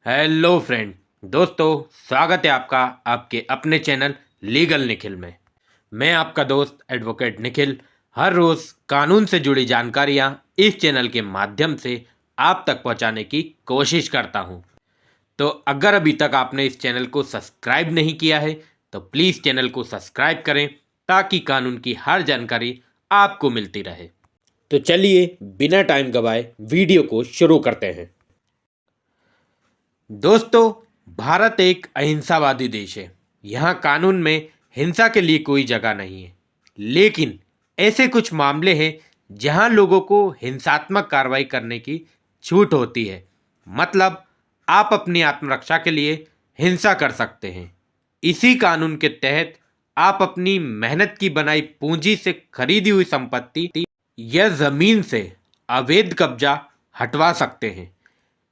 Hello friend. दोस्तों, स्वागत है आपका आपके अपने चैनल लीगल निखिल में। मैं आपका दोस्त एडवोकेट निखिल हर रोज़ कानून से जुड़ी जानकारियां इस चैनल के माध्यम से आप तक पहुंचाने की कोशिश करता हूं। तो अगर अभी तक आपने इस चैनल को सब्सक्राइब नहीं किया है तो प्लीज़ चैनल को सब्सक्राइब करें ताकि कानून की हर जानकारी आपको मिलती रहे। तो चलिए बिना टाइम गवाए वीडियो को शुरू करते हैं। दोस्तों, भारत एक अहिंसावादी देश है। यहाँ कानून में हिंसा के लिए कोई जगह नहीं है। लेकिन ऐसे कुछ मामले हैं जहाँ लोगों को हिंसात्मक कार्रवाई करने की छूट होती है। मतलब, आप अपनी आत्मरक्षा के लिए हिंसा कर सकते हैं। इसी कानून के तहत आप अपनी मेहनत की बनाई पूंजी से खरीदी हुई संपत्ति या जमीन से अवैध कब्जा हटवा सकते हैं।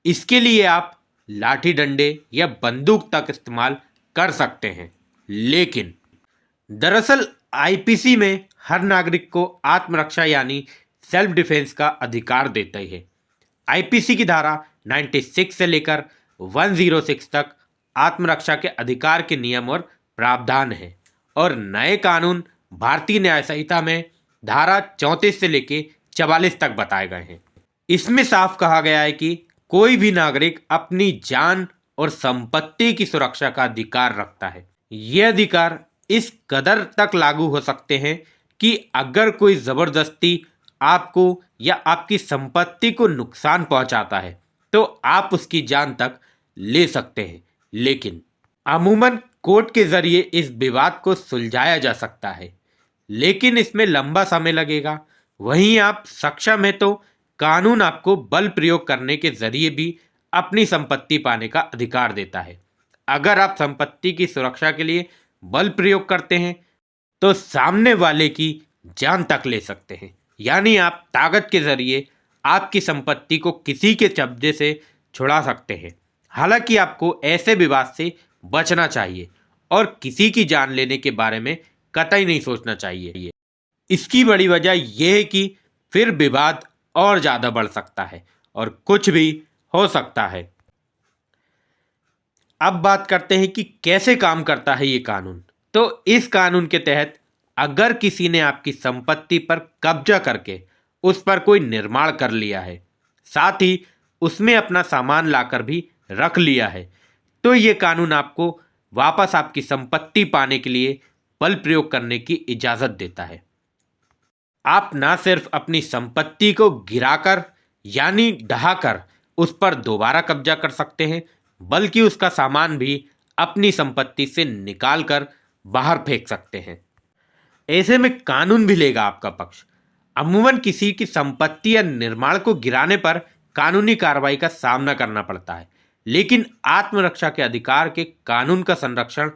इसके लिए आप लाठी डंडे या बंदूक तक इस्तेमाल कर सकते हैं। लेकिन दरअसल आईपीसी में हर नागरिक को आत्मरक्षा यानी सेल्फ डिफेंस का अधिकार देता है। आईपीसी की धारा 96 से लेकर 106 तक आत्मरक्षा के अधिकार के नियम और प्रावधान है। और नए कानून भारतीय न्याय संहिता में धारा 34 से लेकर 44 तक बताए गए हैं। इसमें साफ कहा गया है कि कोई भी नागरिक अपनी जान और संपत्ति की सुरक्षा का अधिकार रखता है। ये अधिकार इस कदर तक लागू हो सकते हैं कि अगर कोई जबरदस्ती आपको या आपकी संपत्ति को नुकसान पहुंचाता है तो आप उसकी जान तक ले सकते हैं। लेकिन अमूमन कोर्ट के जरिए इस विवाद को सुलझाया जा सकता है, लेकिन इसमें लंबा समय लगेगा। वहीं आप सक्षम है तो कानून आपको बल प्रयोग करने के जरिए भी अपनी संपत्ति पाने का अधिकार देता है। अगर आप संपत्ति की सुरक्षा के लिए बल प्रयोग करते हैं तो सामने वाले की जान तक ले सकते हैं। यानी आप ताकत के जरिए आपकी संपत्ति को किसी के कब्जे से छुड़ा सकते हैं। हालांकि आपको ऐसे विवाद से बचना चाहिए और किसी की जान लेने के बारे में कतई नहीं सोचना चाहिए। इसकी बड़ी वजह यह है कि फिर विवाद और ज़्यादा बढ़ सकता है और कुछ भी हो सकता है। अब बात करते हैं कि कैसे काम करता है ये कानून। तो इस कानून के तहत अगर किसी ने आपकी संपत्ति पर कब्जा करके उस पर कोई निर्माण कर लिया है, साथ ही उसमें अपना सामान लाकर भी रख लिया है, तो ये कानून आपको वापस आपकी संपत्ति पाने के लिए बल प्रयोग करने की इजाज़त देता है। आप ना सिर्फ अपनी संपत्ति को गिराकर यानी ढहाकर उस पर दोबारा कब्जा कर सकते हैं, बल्कि उसका सामान भी अपनी संपत्ति से निकाल कर बाहर फेंक सकते हैं। ऐसे में कानून भी लेगा आपका पक्ष। अमूमन किसी की संपत्ति या निर्माण को गिराने पर कानूनी कार्रवाई का सामना करना पड़ता है, लेकिन आत्मरक्षा के अधिकार के कानून का संरक्षण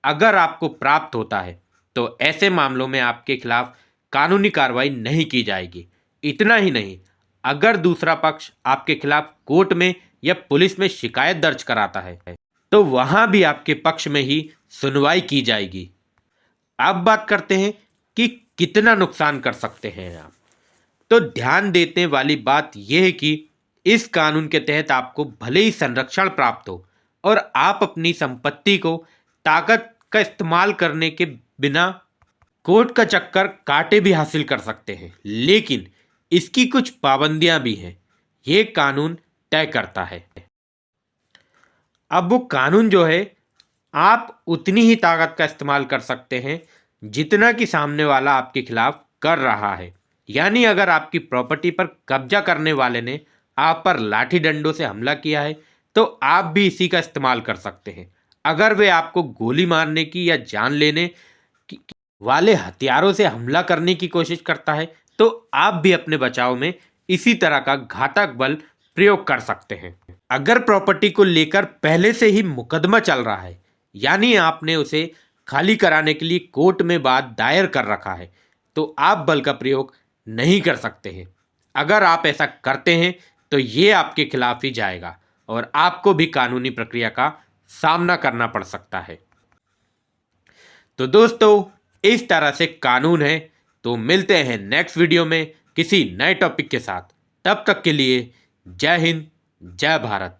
अगर आपको प्राप्त होता है तो ऐसे मामलों में आपके खिलाफ कानूनी कार्रवाई नहीं की जाएगी। इतना ही नहीं, अगर दूसरा पक्ष आपके खिलाफ कोर्ट में या पुलिस में शिकायत दर्ज कराता है तो वहां भी आपके पक्ष में ही सुनवाई की जाएगी। अब बात करते हैं कि कितना नुकसान कर सकते हैं आप। तो ध्यान देने वाली बात यह है कि इस कानून के तहत आपको भले ही संरक्षण प्राप्त हो और आप अपनी संपत्ति को ताकत का इस्तेमाल करने के बिना कोर्ट का चक्कर काटे भी हासिल कर सकते हैं, लेकिन इसकी कुछ पाबंदियां भी हैं। ये कानून तय करता है। अब वो कानून जो है, आप उतनी ही ताकत का इस्तेमाल कर सकते हैं जितना कि सामने वाला आपके खिलाफ कर रहा है। यानी अगर आपकी प्रॉपर्टी पर कब्जा करने वाले ने आप पर लाठी डंडों से हमला किया है तो आप भी इसी का इस्तेमाल कर सकते हैं। अगर वे आपको गोली मारने की या जान लेने वाले हथियारों से हमला करने की कोशिश करता है तो आप भी अपने बचाव में इसी तरह का घातक बल प्रयोग कर सकते हैं। अगर प्रॉपर्टी को लेकर पहले से ही मुकदमा चल रहा है, यानी आपने उसे खाली कराने के लिए कोर्ट में बात दायर कर रखा है, तो आप बल का प्रयोग नहीं कर सकते हैं। अगर आप ऐसा करते हैं तो ये आपके खिलाफ ही जाएगा और आपको भी कानूनी प्रक्रिया का सामना करना पड़ सकता है। तो दोस्तों, इस तरह से कानून है। तो मिलते हैं नेक्स्ट वीडियो में किसी नए टॉपिक के साथ। तब तक के लिए जय हिंद, जय भारत।